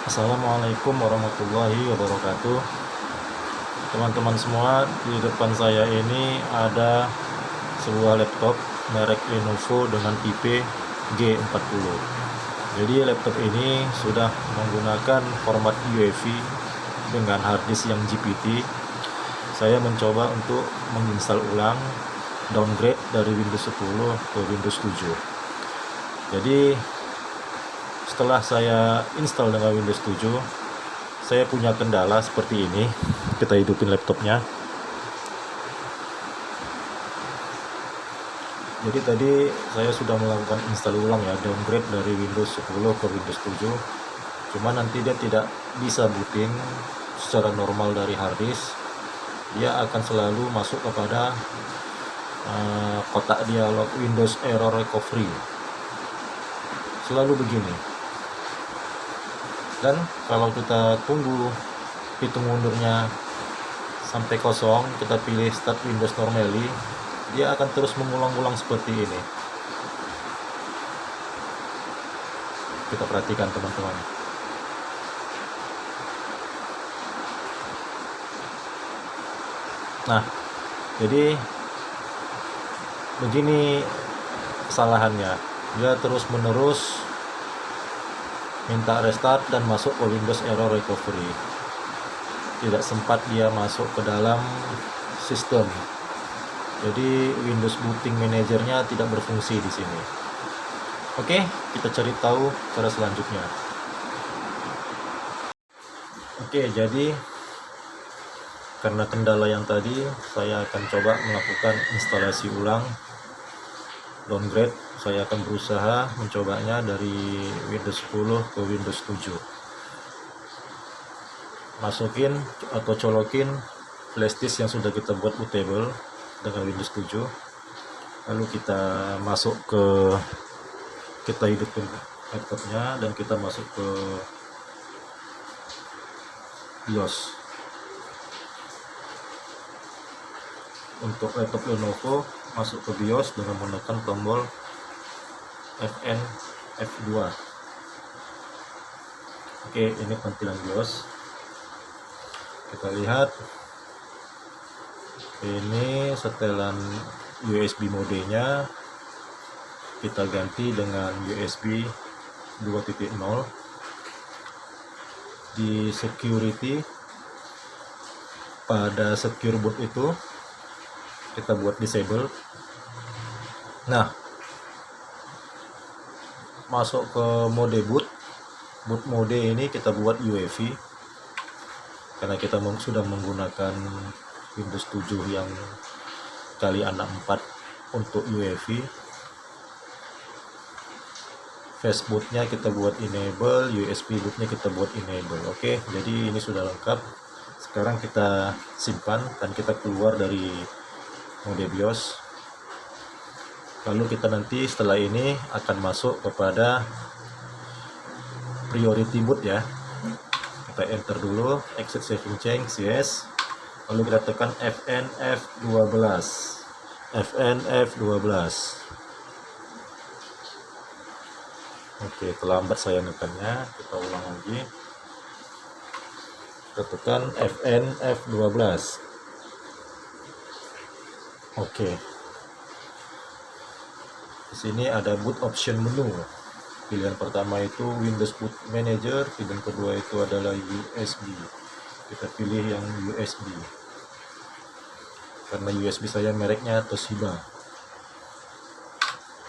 Assalamualaikum warahmatullahi wabarakatuh. Teman-teman semua, di depan saya ini ada sebuah laptop merek Lenovo dengan tipe G40. Jadi laptop ini sudah menggunakan format UEFI dengan harddisk yang GPT. Saya mencoba untuk menginstal ulang, downgrade dari Windows 10 ke Windows 7. Jadi setelah saya install dengan Windows 7, saya punya kendala seperti ini. Kita hidupin laptopnya. Jadi tadi saya sudah melakukan install ulang ya, downgrade dari Windows 10 ke Windows 7. Cuma nanti dia tidak bisa booting secara normal dari harddisk. Dia akan selalu masuk kepada kotak dialog Windows Error Recovery. Selalu begini. Dan kalau kita tunggu hitung mundurnya sampai kosong, kita pilih start Windows normally, dia akan terus mengulang-ulang seperti ini. Kita perhatikan teman-teman. Nah, jadi begini kesalahannya. Dia terus-menerus minta restart dan masuk ke Windows Error Recovery. Tidak sempat dia masuk ke dalam sistem. Jadi Windows Booting Manager-nya tidak berfungsi di sini. Oke, kita cari tahu cara selanjutnya. Oke, jadi karena kendala yang tadi, saya akan coba melakukan instalasi ulang, downgrade. Saya akan berusaha mencobanya dari Windows 10 ke Windows 7. Masukin atau colokin flash disk yang sudah kita buat bootable dengan Windows 7. Lalu kita masuk kita hidupin laptopnya dan kita masuk ke BIOS. Untuk laptop Lenovo, masuk ke BIOS dengan menekan tombol Fn F2. Oke, ini tampilan BIOS. Kita lihat ini setelan USB modenya, kita ganti dengan USB 2.0. Di security, pada secure boot itu kita buat disable. Nah, masuk ke mode boot mode ini kita buat UEFI karena kita sudah menggunakan Windows 7 yang kali anak 4 untuk UEFI. Fast bootnya kita buat enable, USB bootnya kita buat enable. Oke, jadi ini sudah lengkap. Sekarang kita simpan dan kita keluar dari mode BIOS. Lalu kita nanti setelah ini akan masuk kepada priority boot ya. Kita enter dulu, exit saving change, yes. Lalu kita tekan Fn F12. Oke, terlambat saya nekannya. Kita ulang lagi. Kita tekan Fn F12. Oke. Di sini ada boot option menu. Pilihan pertama itu Windows Boot Manager, pilihan kedua itu adalah USB. Kita pilih yang USB. Karena USB saya mereknya Toshiba.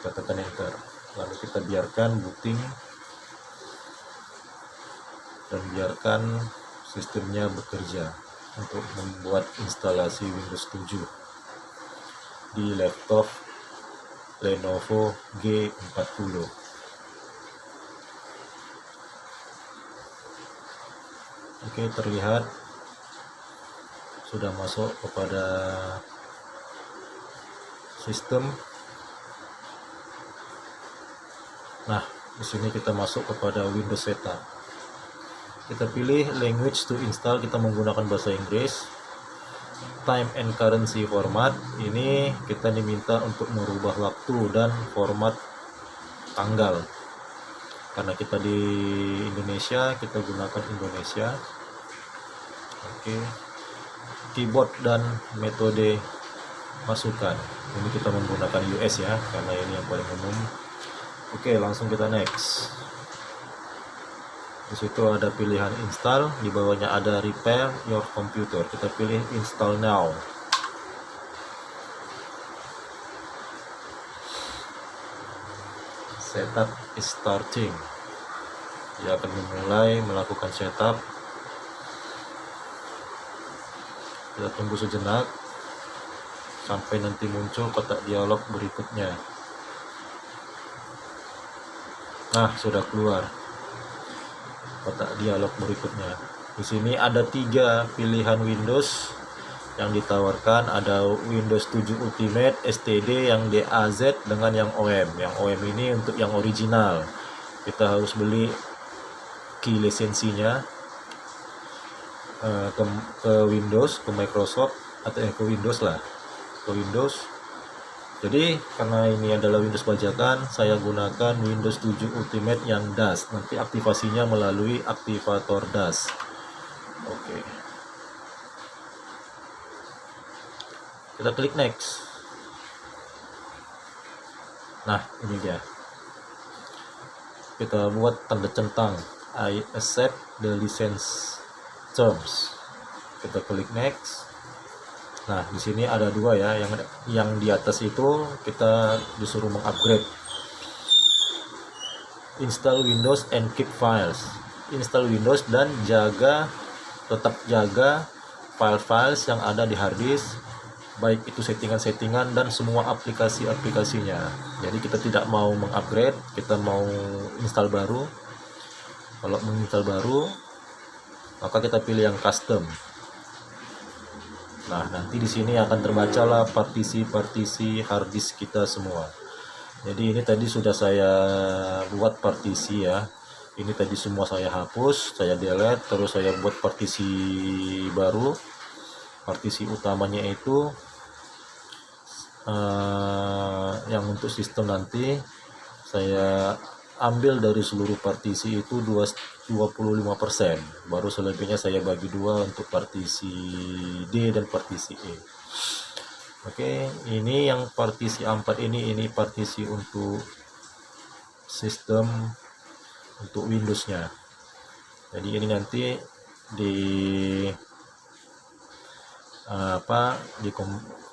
Kita tekan enter. Lalu kita biarkan booting dan biarkan sistemnya bekerja untuk membuat instalasi Windows 7 di laptop Lenovo G40. Oke, terlihat sudah masuk kepada sistem. Nah, di sini kita masuk kepada Windows Setup. Kita pilih language to install, kita menggunakan bahasa Inggris. Time and currency format, ini kita diminta untuk merubah waktu dan format tanggal. karena kita di Indonesia, kita gunakan Indonesia. Oke, keyboard dan metode masukan ini kita menggunakan US ya, karena ini yang paling umum. Oke, langsung kita next. Di situ ada pilihan install, di bawahnya ada repair your computer. Kita pilih install now. Setup is starting. Dia akan memulai melakukan setup. Kita tunggu sejenak sampai nanti muncul kotak dialog berikutnya. Nah, sudah keluar kotak dialog berikutnya. Di sini ada 3 pilihan Windows yang ditawarkan, ada Windows 7 Ultimate, STD yang DAZ dengan yang OM. Yang OM ini untuk yang original. Kita harus beli key lisensinya ke Windows, ke Microsoft atau ke Windows lah, ke Windows. Jadi karena ini adalah Windows bajakan, saya gunakan Windows 7 Ultimate yang DAS. Nanti aktivasinya melalui aktivator DAS. Oke. Kita klik next. Nah, ini dia. Kita buat tanda centang I accept the license terms. Kita klik next. Nah, di sini ada 2 ya, yang di atas itu kita disuruh mengupgrade. Install Windows and keep files. Install Windows dan tetap jaga file-files yang ada di hard disk, baik itu settingan-settingan dan semua aplikasi-aplikasinya. Jadi kita tidak mau mengupgrade, kita mau install baru. Kalau menginstal baru, maka kita pilih yang custom. Nah, nanti di sini akan terbacalah partisi-partisi hard disk kita semua. Jadi ini tadi sudah saya buat partisi ya. Ini tadi semua saya hapus, saya delete, terus saya buat partisi baru. Partisi utamanya itu yang untuk sistem nanti saya ambil dari seluruh partisi itu 25%, baru selebihnya saya bagi 2 untuk partisi D dan partisi E. Oke, ini yang partisi A4 ini partisi untuk sistem untuk Windows-nya. Jadi ini nanti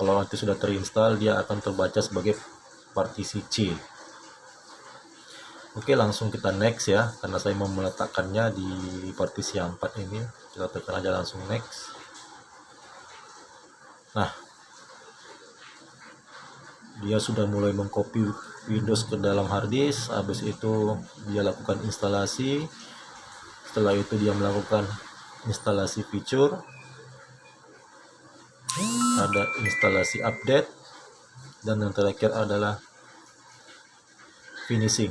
kalau nanti sudah terinstall, dia akan terbaca sebagai partisi C. Oke, langsung kita next ya, karena saya mau meletakkannya di partisi yang 4 ini. Kita tekan aja langsung next. Nah, dia sudah mulai mengcopy Windows ke dalam hard disk. Habis itu dia lakukan instalasi. Setelah itu dia melakukan instalasi feature, ada instalasi update, dan yang terakhir adalah finishing.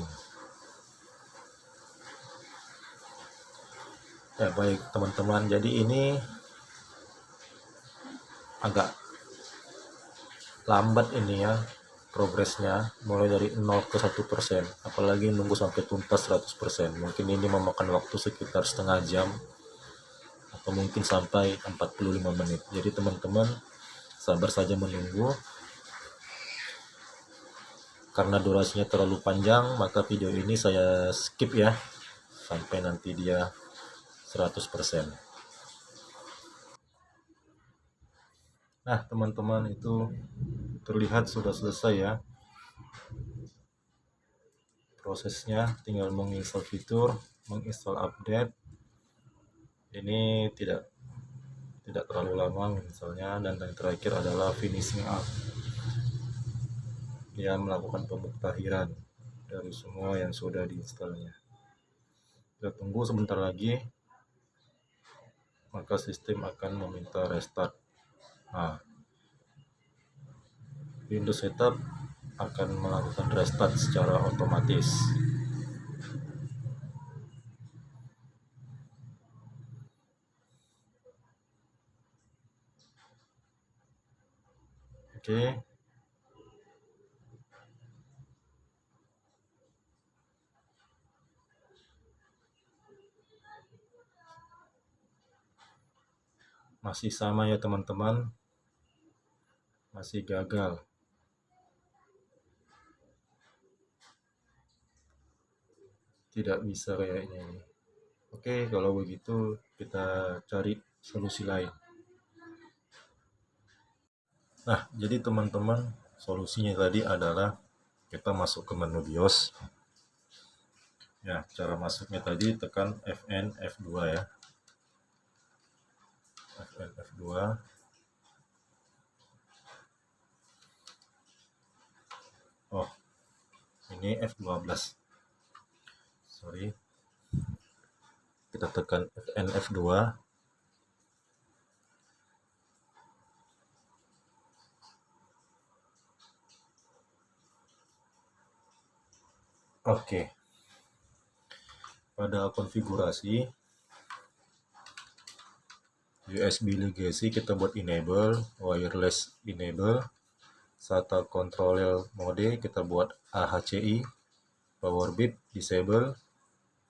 Ya baik teman-teman, jadi ini agak lambat ini ya progresnya, mulai dari 0 ke 1%, apalagi nunggu sampai tuntas 100%. Mungkin ini memakan waktu sekitar setengah jam atau mungkin sampai 45 menit. Jadi teman-teman sabar saja menunggu. Karena durasinya terlalu panjang, maka video ini saya skip ya sampai nanti dia 100%. Nah teman-teman, itu terlihat sudah selesai ya prosesnya, tinggal menginstal fitur, menginstal update. Ini tidak terlalu lama misalnya, dan yang terakhir adalah finishing up. Dia melakukan pemuktahiran dari semua yang sudah diinstalnya. Kita tunggu sebentar lagi, maka sistem akan meminta restart. Nah, Windows Setup akan melakukan restart secara otomatis. Oke. Masih sama ya teman-teman, masih gagal. Tidak bisa kayaknya ini. Oke, kalau begitu kita cari solusi lain. Nah, jadi teman-teman, solusinya tadi adalah kita masuk ke menu BIOS. Ya, cara masuknya tadi tekan Fn F2 ya. Fn F2. Oh, ini F12. Sorry. Kita tekan Fn F2. Oke. Pada konfigurasi USB legacy kita buat enable, wireless enable, SATA controller mode kita buat AHCI, power bit disable,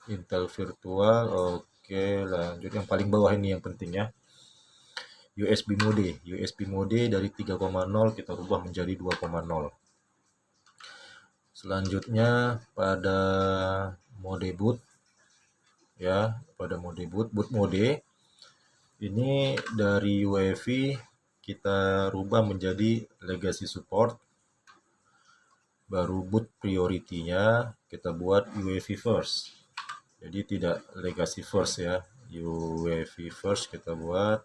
Intel virtual. Oke, lanjut yang paling bawah ini yang penting ya. USB mode dari 3,0 kita rubah menjadi 2,0. Selanjutnya pada mode boot ya, pada mode boot mode ini dari UEFI kita rubah menjadi legacy support. Baru boot priority-nya kita buat UEFI first. Jadi tidak legacy first ya, UEFI first kita buat.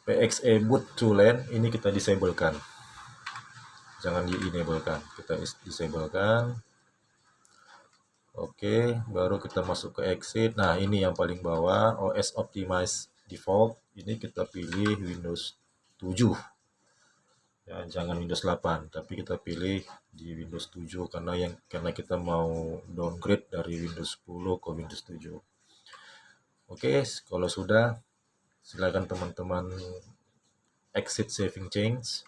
PXE boot to LAN ini kita disablekan, jangan di-enablekan, kita disablekan. Oke, baru kita masuk ke exit. Nah, ini yang paling bawah, OS optimize default, ini kita pilih Windows 7 ya, jangan Windows 8, tapi kita pilih di Windows 7 karena kita mau downgrade dari Windows 10 ke Windows 7. Oke, kalau sudah, silakan teman-teman exit saving change,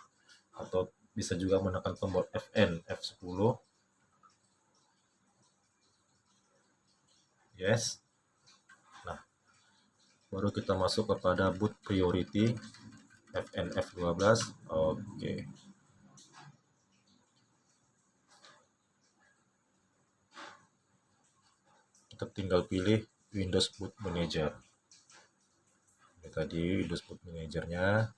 atau bisa juga menekan tombol Fn F10. Yes. Nah, baru kita masuk kepada boot priority Fn F12. Oke. Kita tinggal pilih Windows Boot Manager. Ini tadi Windows Boot Manager-nya.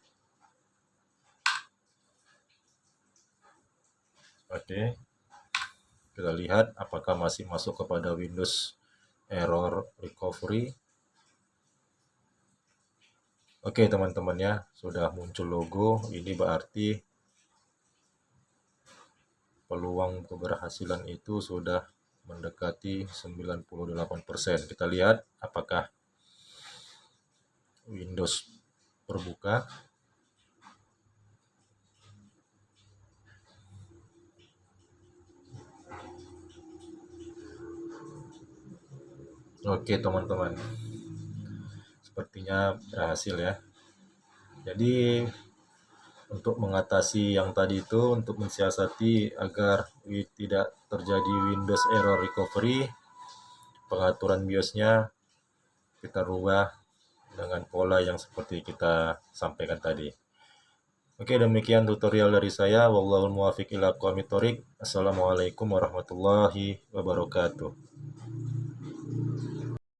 Oke. Kita lihat apakah masih masuk kepada Windows error recovery. Oke teman-teman ya, sudah muncul logo. Ini berarti peluang keberhasilan itu sudah mendekati 98%. Kita lihat apakah Windows terbuka. Oke teman-teman, sepertinya berhasil ya. Jadi untuk mengatasi yang tadi itu, untuk mensiasati agar tidak terjadi Windows error recovery, pengaturan BIOS-nya kita rubah dengan pola yang seperti kita sampaikan tadi. Oke, demikian tutorial dari saya. Wallahul muwaffiq ila aqwamit thoriq. Assalamualaikum warahmatullahi wabarakatuh.